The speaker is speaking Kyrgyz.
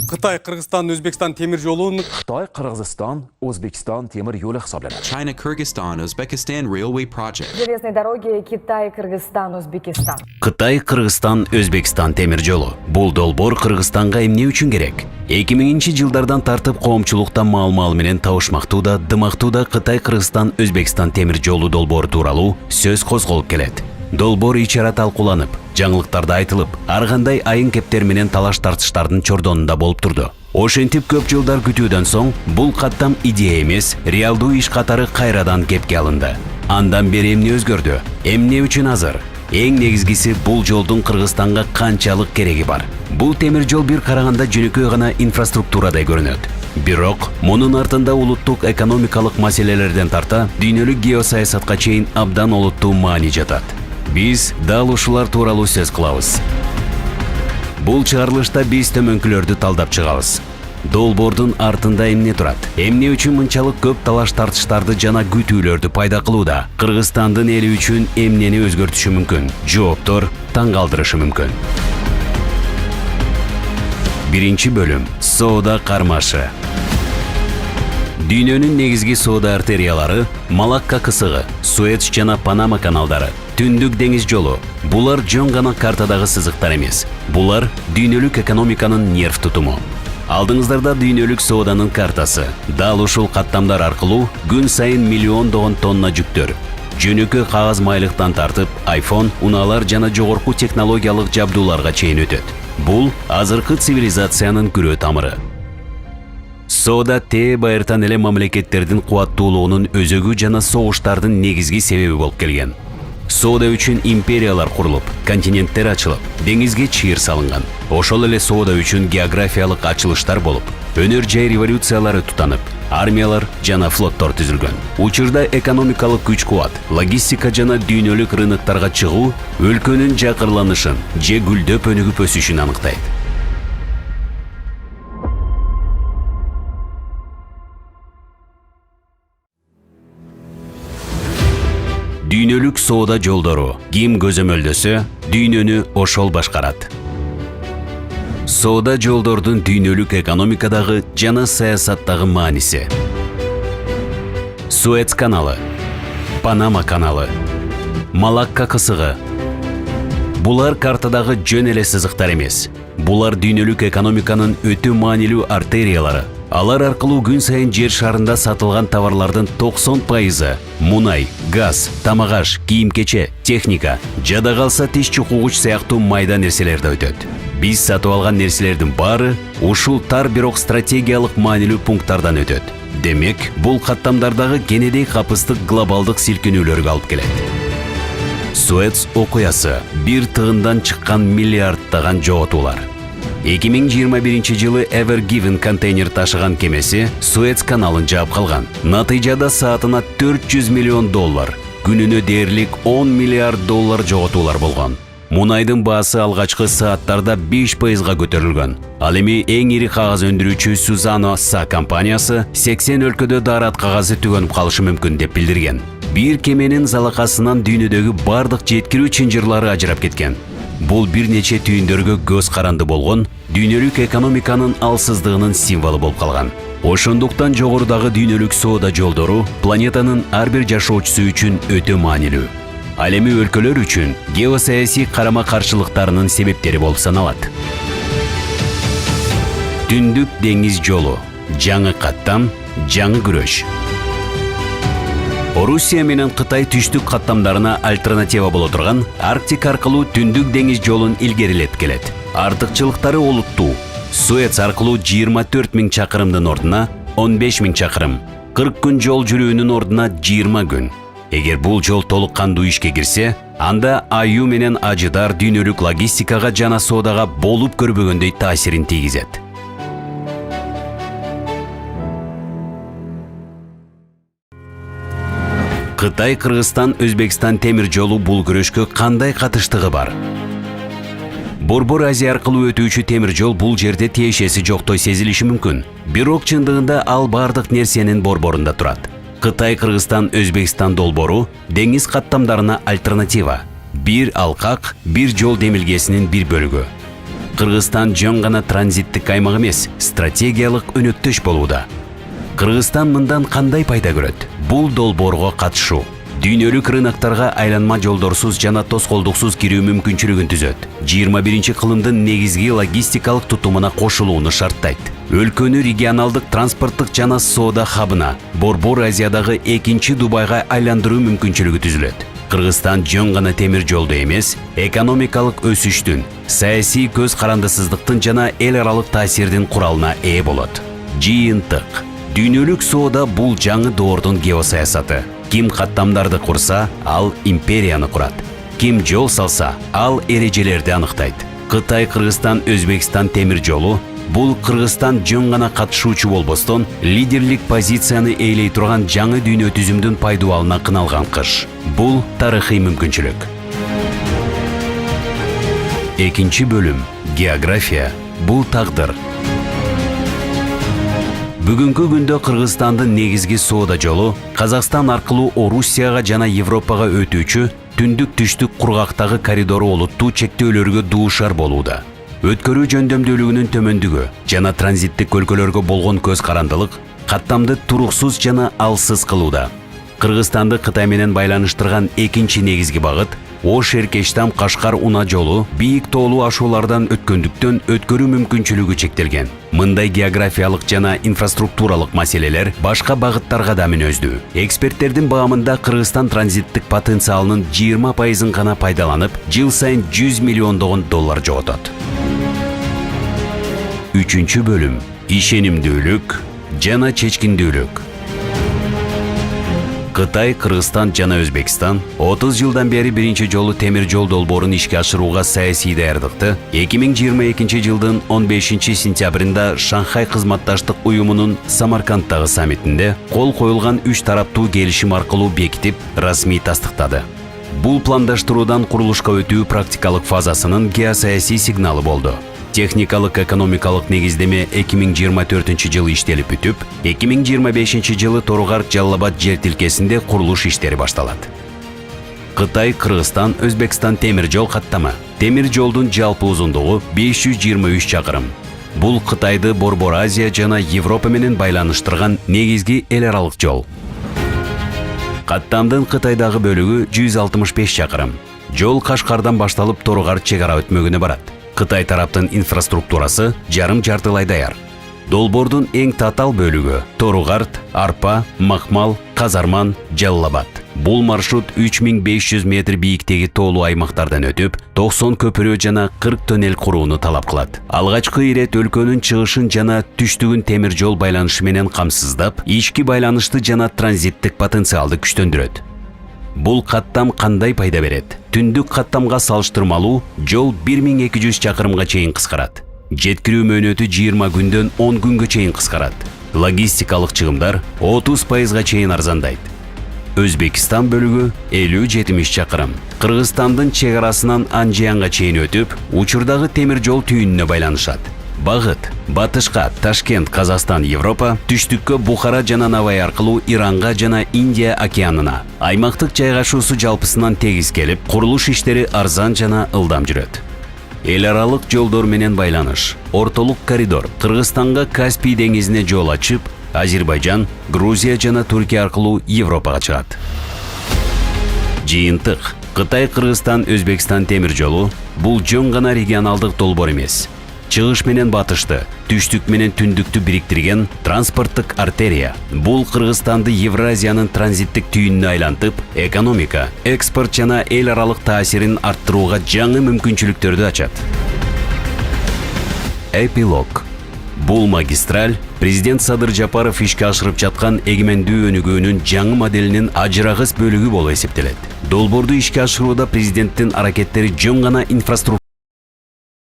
Қытай, Қырғызстан, Өзбекстан темір жолын Xitoy, Qirg'iziston, O'zbekiston temir yo'li hisoblanadi. China, Kyrgyzstan, Uzbekistan Railway Project. Железные дороги Китай, Кыргызстан, Өзбекистан. Қытай, Қырғызстан, Өзбекстан темір жолы. Бұл долбор Қырғызстанға эмне үчүн керек? 2000 жылдардан тартып коомчулукта маал менен табышмактууда, дымактууда Қытай, Қырғызстан, Өзбекстан темир жолу долбору тууралуу сөз козголуп келет. Долбор ичара талкууланып, жаңылыктарда айтылып, ар кандай айын кептер менен талаш тартыштардын чордонунда болуп турду. Ошентип көп жылдар күтүүдөн соң бул каттам идея эмес, реалдуу иш катары кайрадан кепке алынды. Андан бери эмне өзгөрдү? Эмне үчүн азыр? Эң негизгиси бул жолдун Кыргызстанга канчалык кереги бар? Бул темир жол бир караганда жөнөкөй гана инфраструктурадай көрүнөт. Бирок мунун артында улуттук экономикалык маселелерден тарта дүйнөлүк геосаясатка чейин абдан олуттуу маани жатат. Биз дал ушулар тууралуу сөз кылабыз. Бул чыгарылышта биз төмөнкүлөрдү талдап чыгабыз. Долбордун артында эмне турат? Эмне үчүн мынчалык көп талаш тартыштарды жана күтүүлөрдү пайда кылууда? Кыргызстандын эли үчүн эмнени өзгөртүшү мүмкүн? Жооптор таң калтырышы мүмкүн. Биринчи бөлүм. Соода кармашы. Дүйнөнүн негизги соода артериялары Малакка кысыгы, Суэц жана Панама каналдары, Түндүк деңиз жолу. Булар жөн гана картадагы сызыктар эмес. Булар дүйнөлүк экономиканын нерв тутуму. Алдыңыздарда дүйнөлүк сооданын картасы. Дал ушул каттамдар аркылуу күн сайын миллиондогон тонна жүктөр, жөнөкөй кагаз майлыктан тартып, iPhone, унаалар жана жогорку технологиялык жабдууларга чейин өтөт. Бул азыркы цивилизациянын күрөө тамыры. Соода байыртан эле мамлекеттердин кубаттуулугунун өзөгү жана согуштардын негизги себеби болуп келген. Соода үчүн империялар курулуп, континенттер ачылып, деңизге чыйыр салынган. Ошол эле соода үчүн географиялык ачылыштар болуп, өнөр жай революциялары тутанып, армиялар жана флоттор түзүлгөн. Учурда экономикалык күч-кубат, логистика жана дүйнөлүк рыноктарга чыгуу өлкөнүн жакырланышын же гүлдөп өнүгүп өсүшүн аныктайт. Дүйнөлүк соода жолдору ким көзөмөлдөсө, дүйнөнү ошол башкарат. Соода жолдордун дүйнөлүк экономикадагы жана саясаттагы мааниси. Суэц каналы, Панама каналы, Малакка кысыгы. Булар картадагы жөн эле сызыктар эмес. Булар дүйнөлүк экономиканын өтө маанилүү артериялары. Алар аркылуу күн сайын жер шарында сатылган товарлардын 90% мунай, газ, тамагаш, кийим-кече, техника, жада калса тиш чукугуч сыяктуу майда нерселерде өтөт. Биз сатып алган нерселердин баары ушул тар бирок стратегиялык маанилүү пункттардан өтөт. Демек, бул каттамдардагы кенедей капыстык глобалдык силкинүүлөргө алып келет. Суэц окуясы бир тыгындан чыккан миллиардтаган жоготуулар. 2021 жылы Ever Given контейнер ташыган кемеси Суэц каналын жаап калган. Натыйжада саатына $400 миллион, күнүнө дээрлик $10 миллиард жоготуулар болгон. Мунайдын баасы алгачкы сааттарда 5%га көтөрүлгөн. Ал эми эң ири кагаз өндүрүүчү Suzano SA компаниясы 80 өлкөдө дарат кагазы түгөнүп калышы мүмкүн деп билдирген. Бир кеменин залакасынан дүйнөдөгү бардык жеткирүү чынжырлары ажырап кеткен. Бул бир нече түйүндөргө көз каранды болгон, дүйнөлүк экономиканын алсыздыгынын символу болуп калган. Ошондуктан жогорудагы дүйнөлүк соода жолдору планетанын ар бир жашоочусу үчүн өтө маанилүү. Ал эми өлкөлөр үчүн геосаясий карама-каршылыктарынын себептери болуп саналат. Түндүк деңиз жолу, жаңы каттам, жаңы күрөш. Орусия менен Кытай түштүк каттамдарына альтернатива боло турган Арктик аркылуу Түндүк деңиз жолун илгерилеп келет. Артыкчылыктары олуттуу. Суэц аркылуу 24 000 чакырымдын ордуна 15 000 чакырым, 40 күн жол жүрүүнүн ордуна 20 күн. Эгер бул жол толук кандуу ишке кирсе, анда аю менен ажыдар дүйнөлүк логистикага жана соодага болуп көрбөгөндөй таасирин тийгизет. Кытай, Кыргызстан, Өзбекстан темир жолу бул күрөшкө кандай катыштыгы бар? Борбор Азия аркылуу өтүүчү темир жол бул жерде тиешеси жоктой сезилиши мүмкүн. Бирок чындыгында ал бардык нерсенин борборунда турат. Кытай, Кыргызстан, Өзбекстан долбору деңиз каттамдарына альтернатива. Бир алкак, бир жол демилгесинин бир бөлүгү. Кыргызстан жөн гана транзиттик аймак эмес, стратегиялык өнөктөш болууда. Кыргызстан мындан кандай пайда көрөт? Бул долбоорго катышуу дүйнөлүк рыноктарга айланма жолдорсуз жана тоскоолдуксуз кирүү мүмкүнчүлүгүн түзөт. 21-кылымдын негизги логистикалык тутумуна кошулууну шарттайт. Өлкөнү регионалдык транспорттук жана соода хабына, Борбор Азиядагы экинчи Дубайга айландыруу мүмкүнчүлүгү түзүлөт. Кыргызстан жөн гана темир жолду эмес, экономикалык өсүштүн, саясий көз карандысыздыктын жана эл аралык таасирдин куралына ээ болот. Жыйынтык. Дүйнөлүк соода бул жаңы доордун геосаясаты. Ким каттамдарды курса, ал империяны курат. Ким жол салса, ал эрежелерди аныктайт. Кытай-Кыргызстан Өзбекстан темир жолу бул Кыргызстан жөн гана катышуучу болбостон, лидерлик позицияны ээлей турган жаңы дүйнө түзүмдүн пайдубалына кыналган кыш. Бул тарыхый мүмкүнчүлүк. Экинчи бөлүм. География. Бул тагдыр. Бүгүнкү күндө Кыргызстандын негизги соода жолу Казакстан аркылуу Орусияга жана Европага өтүүчү түндүк-түштүк кургактагы коридору олуттуу чектөөлөргө дуушар болууда. Өткөрүү жөндөмдүүлүгүнүн төмөндүгү жана транзиттик өлкөлөргө болгон көз карандылык каттамды туруксуз жана алсыз кылууда. Кыргызстанды Кытай менен байланыштырган экинчи негизги багыт Ош-Эркештам Кашкар Уна жолу бийик тоолуу ашуулардан өткөндүктөн өткөрүү мүмкүнчүлүгү чектелген. Мындай географиялык жана инфраструктуралык маселелер башка багыттарга да мүнөздүү. Эксперттердин баамында Кыргызстан транзиттик потенциалынын 20% гана пайдаланып, жыл сайын 100 миллиондогон доллар жоготот. Үчүнчү бөлүм. Ишенимдүүлүк жана чечкиндүүлүк. Кытай, Кыргызстан жана Өзбекстан 30 жылдан бери биринчи жолу темир жол долбоорун ишке ашырууга саясий даярдыкты 2022 жылдын 15 сентябрында Шанхай кызматташтык уюмунун Самаркандтагы саммитинде кол коюлган 3 тараптуу келишим аркылуу бекитип, расмий тастыктады. Бул пландаштыруудан курулушка өтүү практикалык фазасынын геосаясий сигналы болду. Техникалык экономикалык негиздеме 2024 жылы иштелип бүтүп, 2025 жылы Торугарт Жалал-Абад жер тилкесинде курулуш иштери башталат. Кытай, Кыргызстан, Өзбекстан темир жол каттамы. Темир жолдун жалпы узундугу 523 чакырым. Бул Кытайды Борбор Азия жана Европа менен байланыштырган негизги эл аралык жол. Каттамдын Кытайдагы бөлүгү 165 чакырым. Жол Кашкардан башталып Торугарт чек ара өтмөгүнө барат. Кытай тараптын инфраструктурасы жарым-жартылай даяр. Долбоордун эң татаал бөлүгү Торугарт, Арпа, Макмал, Казарман, Жалал-Абад. Бул маршрут 3500 метр бийиктеги тоолуу аймактардан өтүп, 90 көпүрө жана 40 тоннель курууну талап кылат. Алгачкы ирет өлкөнүн чыгышын жана түштүгүн темир жол байланышы менен камсыздап, ички байланышты жана транзиттик потенциалды күчтөндүрөт. Бул каттам кандай пайда берет? Түндүк каттамга салыштырмалуу жол 1200 чакырымга чейин кыскарат. Жеткирүү мөөнөтү 20 күндөн 10 күнгө чейин кыскарат. Логистикалык чыгымдар 30%га чейин арзандайт. Өзбекстан бөлүгү 50-70 чакырым. Кыргызстандын чек арасынан Анжиянга чейин өтүп, учурдагы темир жол түйүнүнө байланышат. Багыт батышка Ташкент, Казакстан, Европа, түштүккө Бухара жана Навай аркылуу Иранга жана Индия океанына. Аймактык жайгашуусу жалпысынан тегиз келип, курулуш иштери арзан жана ылдам жүрөт. Эл аралык жолдор менен байланыш. Ортолук коридор Кыргызстанга Каспий деңизине жол ачып, Азербайжан, Грузия жана Түркия аркылуу Европага чыгат. Жыйынтык. Кытай, Кыргызстан, Өзбекстан темир жолу бул жөн гана регионалдык долбоор эмес. Чыгыш менен батышты, түштүк менен түндүктү бириктирген транспорттук артерия. Бул Кыргызстанды Евразиянын транзиттик түйүнүнө айлантып, экономика, экспорт жана эл аралык таасирин арттырууга жаңы мүмкүнчүлүктөрдү ачат. Эпилог. Бул магистраль президент Садыр Жапаров ишке ашырып жаткан эгемендүү өнүгүүнүн жаңы моделинин ажырагыс бөлүгү болуп эсептелет. Долбоорду ишке ашырууда президенттин аракеттери жөн гана инфраструктура